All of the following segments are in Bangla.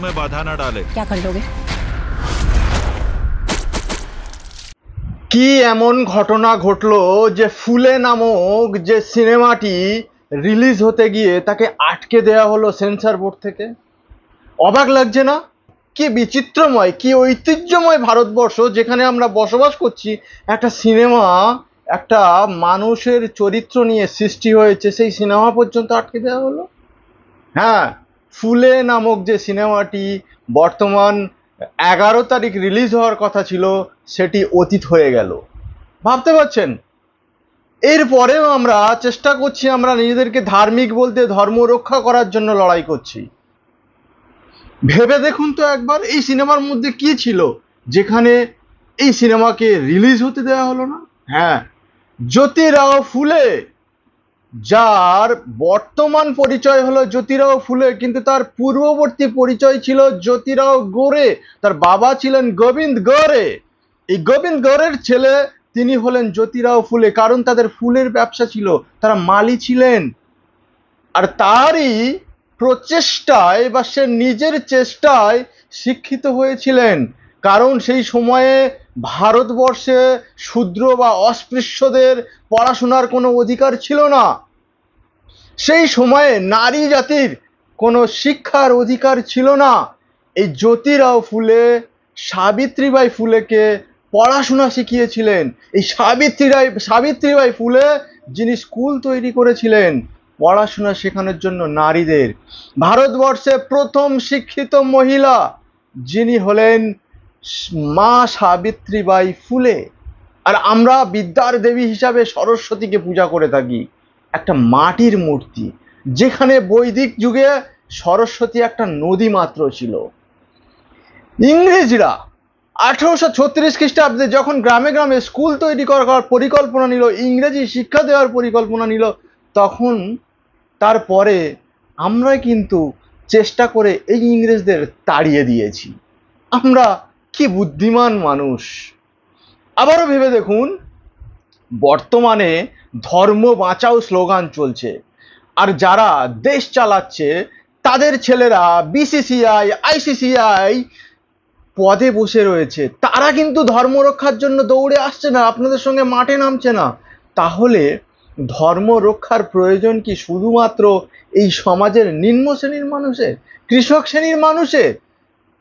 में बाधा न डाले। क्या कर लोगे? কি এমন ঘটনা ঘটলো যে ফুলে নামক যে সিনেমাটি রিলিজ হতে গিয়ে তাকে আটকে দেয়া হলো সেন্সর বোর্ড থেকে? অবাক লাগছে না? কি বিচিত্রময়, কি ঐতিহ্যময় ভারতবর্ষ, যেখানে আমরা বসবাস করছি। একটা সিনেমা, একটা মানুষের চরিত্র নিয়ে সৃষ্টি হয়েছে, সেই সিনেমা পর্যন্ত আটকে দেওয়া হলো। হ্যাঁ, ফুলে নামক যে সিনেমাটি বর্তমান 11 তারিখ রিলিজ হওয়ার কথা ছিল, সেটি অতীত হয়ে গেল। ভাবতে পারছেন? এরপরেও আমরা চেষ্টা করছি, আমরা নিজেদেরকে ধার্মিক বলতে ধর্ম রক্ষা করার জন্য লড়াই করছি। ভেবে দেখুন তো একবার, এই সিনেমার মধ্যে কি ছিল যেখানে এই সিনেমাকে রিলিজ হতে দেওয়া হলো না? হ্যাঁ, জ্যোতিরাও ফুলে, যার বর্তমান পরিচয় হলো জ্যোতিরাও ফুলে, কিন্তু তার পূর্ববর্তী পরিচয় ছিল জ্যোতিরাও গোরে। তার বাবা ছিলেন গোবিন্দ গোরে। এই গোবিন্দ গোরের ছেলে তিনি হলেন জ্যোতিরাও ফুলে, কারণ তাদের ফুলের ব্যবসা ছিল, তারা মালি ছিলেন। আর তারই প্রচেষ্টায় বা সে নিজের চেষ্টায় শিক্ষিত হয়েছিলেন, কারণ সেই সময়ে ভারতবর্ষে শূদ্র বা অস্পৃশ্যদের পড়াশোনার কোনো অধিকার ছিল না। সেই সময়ে নারী জাতির কোনো শিক্ষার অধিকার ছিল না। এই জ্যোতিরাও ফুলে সাবিত্রীবাই ফুলেকে পড়াশোনা শিখিয়েছিলেন। এই সাবিত্রীবাই ফুলে যিনি স্কুল তৈরি করেছিলেন পড়াশোনা শেখানোর জন্য নারীদের। ভারতবর্ষে প্রথম শিক্ষিত মহিলা যিনি হলেন মা সাবিত্রীবাই ফুলে। আর আমরা বিদ্যার দেবী হিসাবে সরস্বতীকে পূজা করে থাকি, একটা মাটির মূর্তি, যেখানে বৈদিক যুগে সরস্বতী একটা নদী মাত্র ছিল। ইংরেজরা 1836 খ্রিস্টাব্দে যখন গ্রামে গ্রামে স্কুল তৈরি করার পরিকল্পনা নিল, ইংরেজি শিক্ষা দেওয়ার পরিকল্পনা নিল, তখন তারপরে আমরা কিন্তু চেষ্টা করে এই ইংরেজদের তাড়িয়ে দিয়েছি। আমরা কি বুদ্ধিমান মানুষ! আবারও ভেবে দেখুন, বর্তমানে ধর্ম বাঁচাও স্লোগান চলছে, আর যারা দেশ চালাচ্ছে তাদের ছেলেরা বিসিসিআই, আইসিসিআই পদে বসে রয়েছে। তারা কিন্তু ধর্ম রক্ষার জন্য দৌড়ে আসছে না, আপনাদের সঙ্গে মাঠে নামছে না। তাহলে ধর্ম রক্ষার প্রয়োজন কি শুধুমাত্র এই সমাজের নিম্ন শ্রেণীর মানুষের, কৃষক শ্রেণীর মানুষের?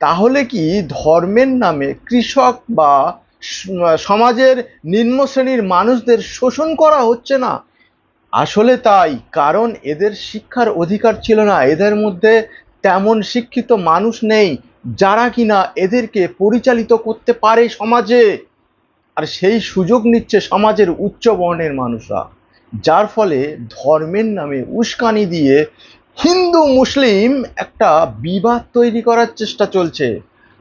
তাহলে কি ধর্মের নামে কৃষক বা সমাজের নিম্ন শ্রেণীর মানুষদের শোষণ করা হচ্ছে না? আসলে তাই, কারণ এদের শিক্ষার অধিকার ছিল না, এদের মধ্যে তেমন শিক্ষিত মানুষ নেই যারা কিনা এদেরকে পরিচালিত করতে পারে সমাজে। আর সেই সুযোগ নিচ্ছে সমাজের উচ্চ বর্ণের মানুষরা, যার ফলে ধর্মের নামে উস্কানি দিয়ে হিন্দু মুসলিম একটা বিবাদ তৈরি করার চেষ্টা চলছে।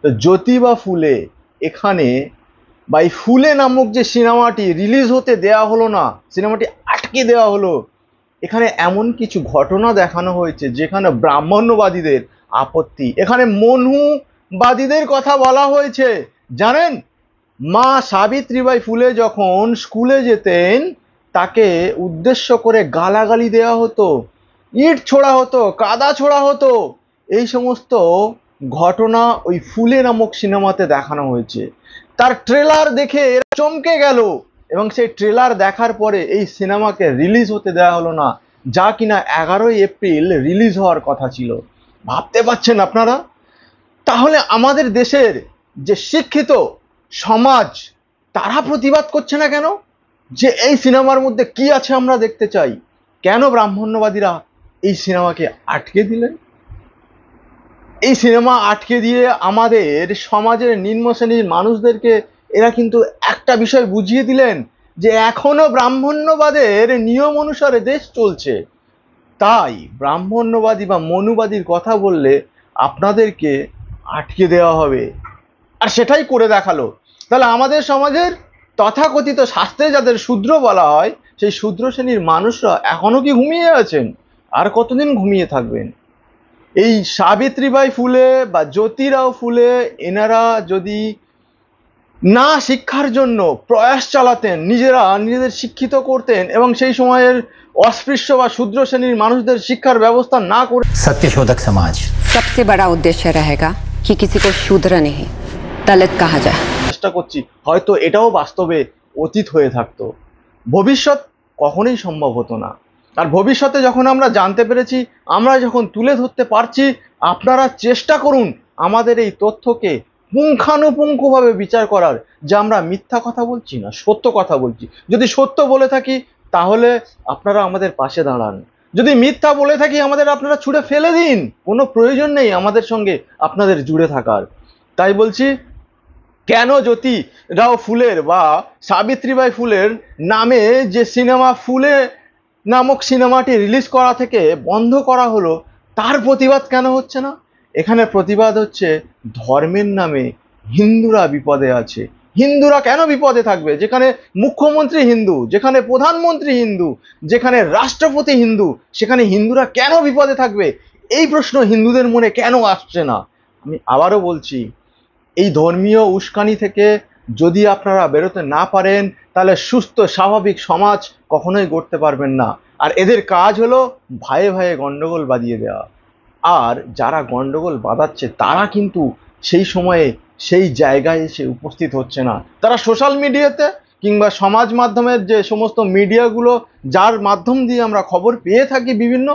জ্যোতিবা ফুলে এখানে, বা এই ফুলে নামক যে সিনেমাটি রিলিজ হতে দেয়া হলো না, সিনেমাটি আটকে দেওয়া হলো, এখানে এমন কিছু ঘটনা দেখানো হয়েছে যেখানে ব্রাহ্মণ্যবাদীদের আপত্তি, এখানে মনুবাদীদের কথা বলা হয়েছে। জানেন, মা সাবিত্রীবাই ফুলে যখন স্কুলে যেতেন তাকে উদ্দেশ্য করে গালাগালি দেওয়া হতো, ইট ছোড়া হতো, কাদা ছোড়া হতো। এই সমস্ত ঘটনা ওই ফুলে নামক সিনেমাতে দেখানো হয়েছে। তার ট্রেলার দেখে এরা চমকে গেল, এবং সেই ট্রেলার দেখার পরে এই সিনেমাকে রিলিজ হতে দেওয়া হলো না, যা কিনা 11ই এপ্রিল রিলিজ হওয়ার কথা ছিল। ভাবতে পারছেন আপনারা? তাহলে আমাদের দেশের যে শিক্ষিত সমাজ, তারা প্রতিবাদ করছে না কেন? যে এই সিনেমার মধ্যে কি আছে আমরা দেখতে চাই। কেন ব্রাহ্মণ্যবাদীরা এই সিনেমাকে আটকে দিলেন? এই সিনেমা আটকে দিয়ে আমাদের সমাজের নিম্ন শ্রেণীর মানুষদেরকে এরা কিন্তু একটা বিষয় বুঝিয়ে দিলেন, যে এখনো ব্রাহ্মণ্যবাদের নিয়ম অনুসারে দেশ চলছে। তাই ব্রাহ্মণ্যবাদী বা মনুবাদীর কথা বললে আপনাদেরকে আটকে দেওয়া হবে, আর সেটাই করে দেখালো। তাহলে আমাদের সমাজের তথাকথিত শাস্ত্রে যাদের শূদ্র বলা হয়, সেই শূদ্র শ্রেণীর মানুষরা এখনো কি ঘুমিয়ে আছেন? আর কতদিন ঘুমিয়ে থাকবেন? এই সাবিত্রীবাই ফুলে বা জ্যোতিরাও ফুলে, এনারা যদি না শিক্ষার জন্য প্রয়াস চালাতেন, নিজেদের শিক্ষিত করতেন, এবং সেই সময়ের অস্পৃশ্য বা শূদ্র শ্রেণীর মানুষদের শিক্ষার ব্যবস্থা না করে सत्यशोधक समाज सबसे बड़ा उद्देश्य रहेगा कि किसी को शूद्र नहीं दलित कहा जाए। চেষ্টা করছি, হয়তো এটাও বাস্তবে অতীত হয়ে থাকতো, ভবিষ্যৎ কখনোই সম্ভব হতো না। আর ভবিষ্যতে যখন আমরা জানতে পেরেছি, আমরা যখন তুলে ধরতে পারছি, আপনারা চেষ্টা করুন আমাদের এই তথ্যকে পুঙ্খানুপুঙ্খভাবে বিচার করার, যে আমরা মিথ্যা কথা বলছি না সত্য কথা বলছি। যদি সত্য বলে থাকি তাহলে আপনারা আমাদের পাশে দাঁড়ান, যদি মিথ্যা বলে থাকি আমাদের আপনারা ছুঁড়ে ফেলে দিন, কোনো প্রয়োজন নেই আমাদের সঙ্গে আপনাদের জুড়ে থাকার। তাই বলছি, কেন জ্যোতিরাও ফুলের বা সাবিত্রীবাই ফুলের নামে যে সিনেমা ফুলে নামক সিনেমাটি রিলিজ করা থেকে বন্ধ করা হলো, তার প্রতিবাদ কেন হচ্ছে না? এখানে প্রতিবাদ হচ্ছে ধর্মের নামে হিন্দুরা বিপদে আছে। হিন্দুরা কেন বিপদে থাকবে? যেখানে মুখ্যমন্ত্রী হিন্দু, যেখানে প্রধানমন্ত্রী হিন্দু, যেখানে রাষ্ট্রপতি হিন্দু, সেখানে হিন্দুরা কেন বিপদে থাকবে? এই প্রশ্ন হিন্দুদের মনে কেন আসছে না? আমি আবারও বলছি, এই ধর্মীয় উস্কানি থেকে যদি আপনারা বেরোতে না পারেন, তাহলে সুস্থ স্বাভাবিক সমাজ কখনোই গড়তে পারবেন না। আর এদের কাজ হলো ভাইয়ে ভাইয়ে গন্ডগোল বাঁধিয়ে দেওয়া। আর যারা গন্ডগোল বাঁধাচ্ছে তারা কিন্তু সেই সময়ে সেই জায়গায় এসে উপস্থিত হচ্ছে না। তারা সোশ্যাল মিডিয়াতে কিংবা সমাজ মাধ্যমের যে সমস্ত মিডিয়াগুলো, যার মাধ্যম দিয়ে আমরা খবর পেয়ে থাকি বিভিন্ন,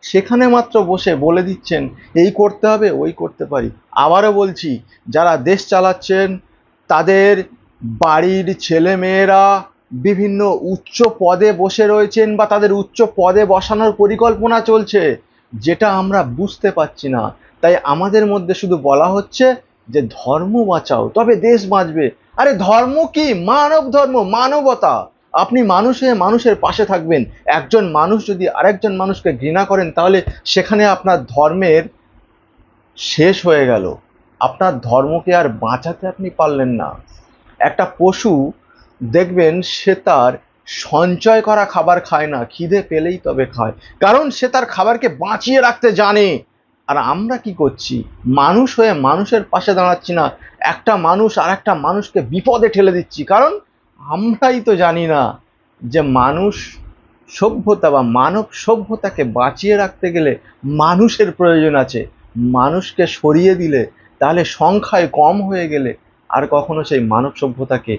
সেখানে মাত্র বসে বলে দিচ্ছেন এই করতে হবে ওই করতে পারি। আবারও বলছি, যারা দেশ চালাচ্ছেন তাদের বাড়ির ছেলে মেয়েরা বিভিন্ন উচ্চ পদে বসে রয়েছেন বা তাদের উচ্চ পদে বসানোর পরিকল্পনা চলছে, যেটা আমরা বুঝতে পারছি না। তাই আমাদের মধ্যে শুধু বলা হচ্ছে যে ধর্ম বাঁচাও তবে দেশ বাঁচবে। আরে ধর্ম কি? মানব ধর্ম, মানবতা। আপনি মানুষ হয়ে মানুষের পাশে থাকবেন। একজন মানুষ যদি আরেকজন মানুষকে ঘৃণা করেন, তাহলে সেখানে আপনার ধর্মের শেষ হয়ে গেল, আপনার ধর্মকে আর বাঁচাতে আপনি পারলেন না। একটা পশু দেখবেন সে তার সঞ্চয় করা খাবার খায় না, খিদে পেলেই তবে খায়, কারণ সে তার খাবারকে বাঁচিয়ে রাখতে জানে। আর আমরা কি করছি? মানুষ হয়ে মানুষের পাশে দাঁড়াচ্ছি না, একটা মানুষ আর একটা মানুষকে বিপদে ঠেলে দিচ্ছি, কারণ আমরাই তো জানি না যে মানুষ সভ্যতা বা মানব সভ্যতাকে বাঁচিয়ে রাখতে গেলে মানুষের প্রয়োজন আছে। মানুষকে সরিয়ে দিলে, তাহলে সংখ্যায় কম হয়ে গেলে আর কখনো সেই মানব সভ্যতাকে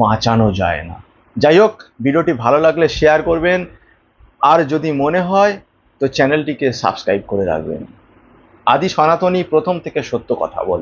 বাঁচানো যায় না। যাই হোক, ভিডিওটি ভালো লাগলে শেয়ার করবেন, আর যদি মনে হয় তো চ্যানেলটিকে সাবস্ক্রাইব করে রাখবেন। আদি সনাতনী, প্রথম থেকে সত্য কথা বলে।